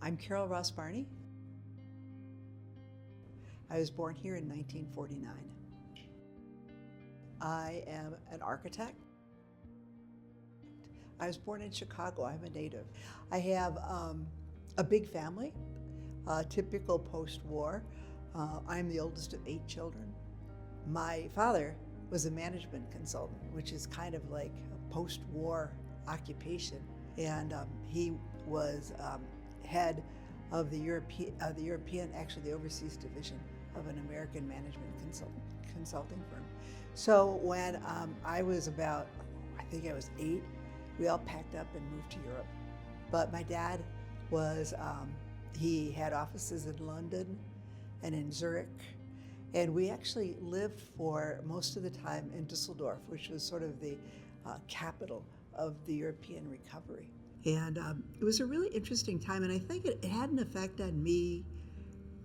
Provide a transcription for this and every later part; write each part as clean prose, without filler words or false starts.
I'm Carol Ross Barney. I was born here in 1949. I am an architect. I was born in Chicago. I'm a native. I have a big family, typical post-war. I'm the oldest of 8 children. My father was a management consultant, which is kind of like a post-war occupation. And he was head of the European, actually the overseas division of an American management consulting firm. So when I was about, I think I was 8, we all packed up and moved to Europe. But my dad was, he had offices in London and in Zurich. And we actually lived for most of the time in Düsseldorf, which was sort of the capital of the European recovery. And it was a really interesting time, and I think it had an effect on me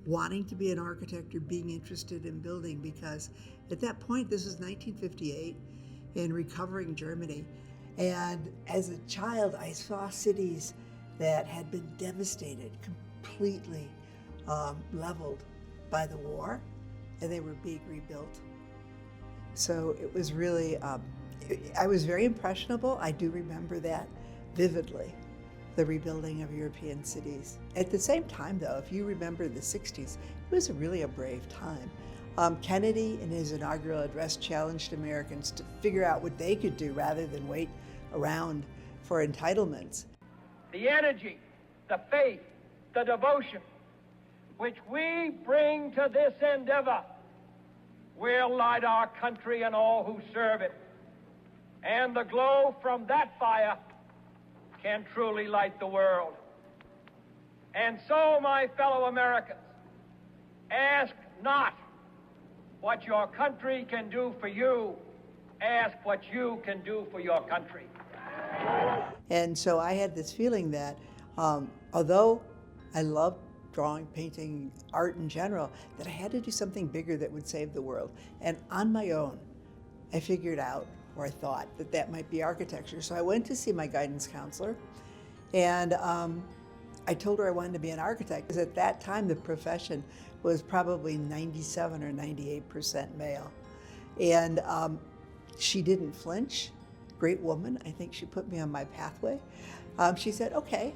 wanting to be an architect or being interested in building, because at that point, this was 1958 in recovering Germany. And as a child, I saw cities that had been devastated, completely leveled by the war, and they were being rebuilt. So it was really, I was very impressionable. I do remember that vividly, the rebuilding of European cities. At the same time, though, if you remember the 60s, it was really a brave time. Kennedy, in his inaugural address, challenged Americans to figure out what they could do rather than wait around for entitlements. The energy, the faith, the devotion which we bring to this endeavor will light our country and all who serve it. And the glow from that fire can truly light the world. And so, my fellow Americans, ask not what your country can do for you, ask what you can do for your country. And so I had this feeling that although I loved drawing, painting, art in general, that I had to do something bigger that would save the world. And on my own, I figured out, or I thought, that that might be architecture. So I went to see my guidance counselor, and I told her I wanted to be an architect, because at that time the profession was probably 97 or 98% male. And she didn't flinch. Great woman. I think she put me on my pathway. She said, okay,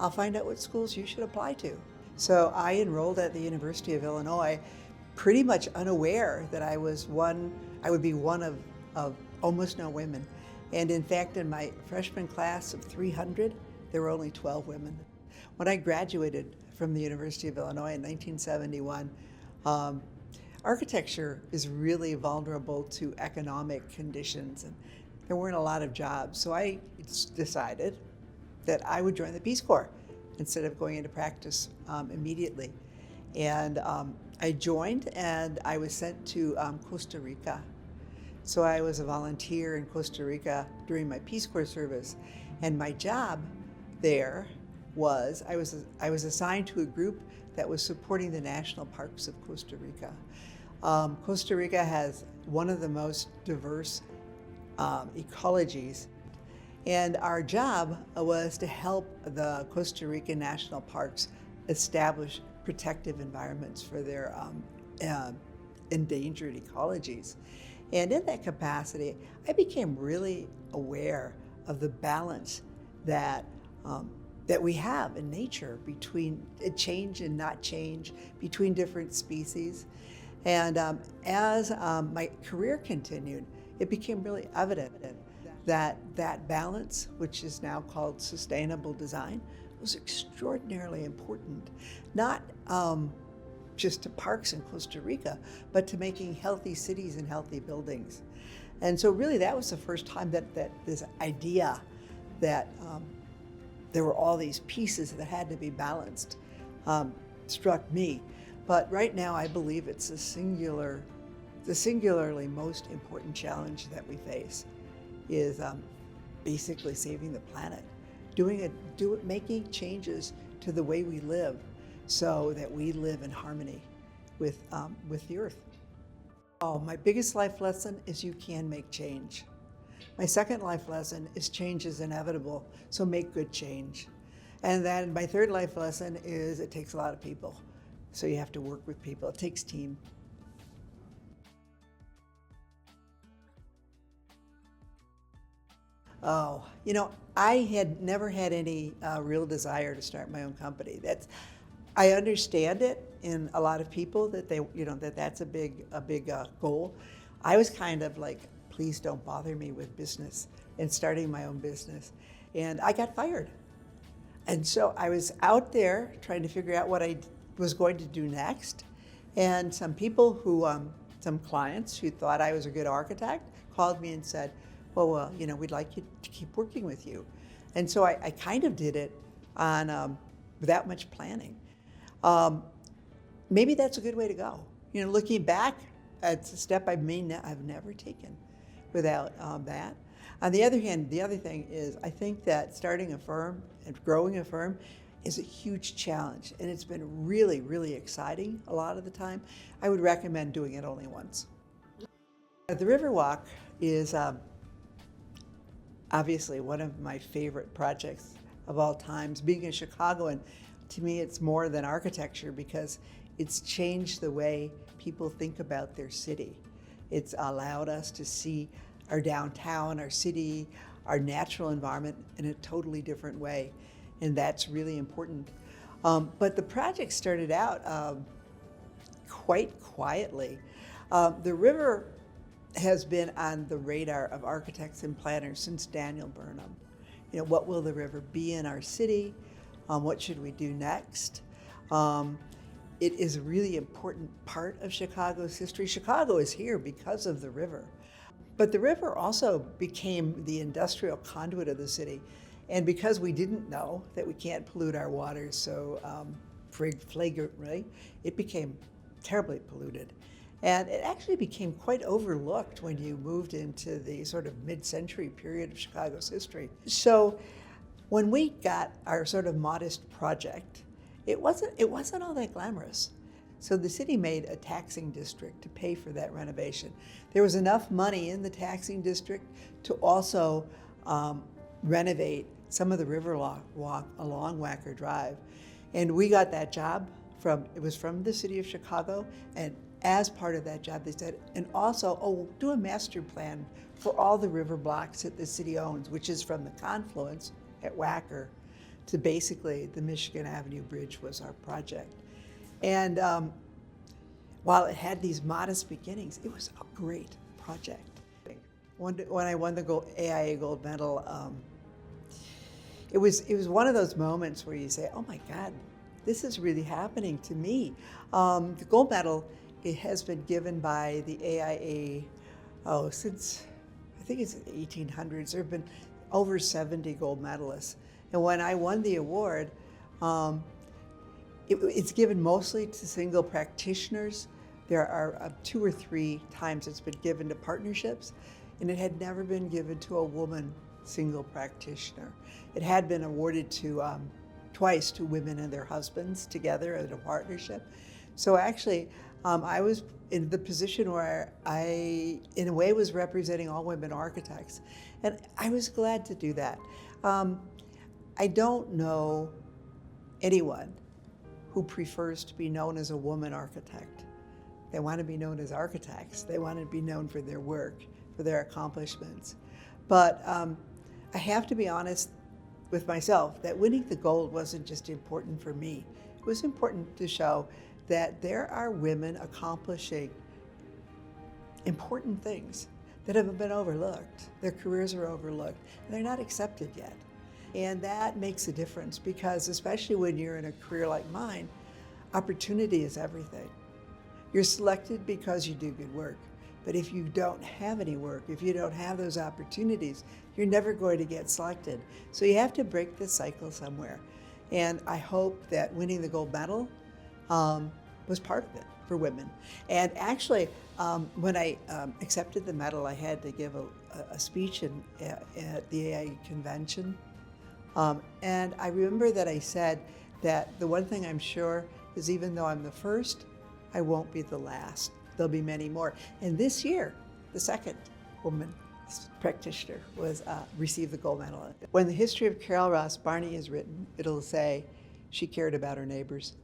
I'll find out what schools you should apply to. So I enrolled at the University of Illinois, pretty much unaware that I would be one of almost no women. And in fact, in my freshman class of 300, there were only 12 women. When I graduated from the University of Illinois in 1971, architecture is really vulnerable to economic conditions, and there weren't a lot of jobs. So I decided that I would join the Peace Corps instead of going into practice immediately. And I joined, and I was sent to Costa Rica. So I was a volunteer in Costa Rica during my Peace Corps service. And my job there was, I was assigned to a group that was supporting the national parks of Costa Rica. Costa Rica has one of the most diverse ecologies. And our job was to help the Costa Rican national parks establish protective environments for their endangered ecologies. And in that capacity, I became really aware of the balance that we have in nature between change and not change, between different species. And as my career continued, it became really evident that balance, which is now called sustainable design, was extraordinarily important, not just to parks in Costa Rica, but to making healthy cities and healthy buildings. And so really that was the first time that this idea that there were all these pieces that had to be balanced struck me. But right now I believe it's the singularly most important challenge that we face is basically saving the planet, making changes to the way we live so that we live in harmony with the earth. Oh, my biggest life lesson is you can make change. My second life lesson is change is inevitable, so make good change. And then my third life lesson is it takes a lot of people. So you have to work with people. It takes team. Oh, I had never had any real desire to start my own company. I understand it in a lot of people that that's a big goal. I was kind of like, please don't bother me with business and starting my own business. And I got fired. And so I was out there trying to figure out what I was going to do next. And some clients who thought I was a good architect called me and said, well, we'd like you to keep working with you. And so I kind of did it on without much planning. Maybe that's a good way to go. Looking back, it's a step I've never taken without that. On the other hand, the other thing is I think that starting a firm and growing a firm is a huge challenge, and it's been really, really exciting a lot of the time. I would recommend doing it only once. The Riverwalk is obviously one of my favorite projects of all times. Being a Chicagoan, to me it's more than architecture because it's changed the way people think about their city. It's allowed us to see our downtown, our city, our natural environment in a totally different way, and that's really important. But the project started out quite quietly. The river has been on the radar of architects and planners since Daniel Burnham. What will the river be in our city? What should we do next? It is a really important part of Chicago's history. Chicago is here because of the river. But the river also became the industrial conduit of the city. And because we didn't know that we can't pollute our waters so flagrantly, it became terribly polluted. And it actually became quite overlooked when you moved into the sort of mid-century period of Chicago's history. So when we got our sort of modest project, it wasn't all that glamorous. So the city made a taxing district to pay for that renovation. There was enough money in the taxing district to also renovate some of the river walk along Wacker Drive. And we got that job from the City of Chicago, and as part of that job, they said, and also, do a master plan for all the river blocks that the city owns, which is from the confluence at Wacker to basically the Michigan Avenue Bridge was our project. And while it had these modest beginnings, it was a great project. When I won the AIA gold medal, it was one of those moments where you say, oh my God, this is really happening to me. The gold medal, it has been given by the AIA since, I think it's the 1800s. There have been over 70 gold medalists. And when I won the award, it's given mostly to single practitioners. There are 2 or 3 times it's been given to partnerships, and it had never been given to a woman single practitioner. It had been awarded to twice to women and their husbands together as a partnership. So actually, I was in the position where I, in a way, was representing all women architects. And I was glad to do that. I don't know anyone who prefers to be known as a woman architect. They want to be known as architects. They want to be known for their work, for their accomplishments. But I have to be honest with myself that winning the gold wasn't just important for me. It was important to show that there are women accomplishing important things that have been overlooked. Their careers are overlooked, and they're not accepted yet. And that makes a difference because, especially when you're in a career like mine, opportunity is everything. You're selected because you do good work. But if you don't have any work, if you don't have those opportunities, you're never going to get selected. So you have to break the cycle somewhere. And I hope that winning the gold medal was part of it for women. And actually, when I accepted the medal, I had to give a speech at the AIA convention. And I remember that I said that the one thing I'm sure is even though I'm the first, I won't be the last. There'll be many more. And this year, the second woman practitioner was received the gold medal. When the history of Carol Ross Barney is written, it'll say she cared about her neighbors.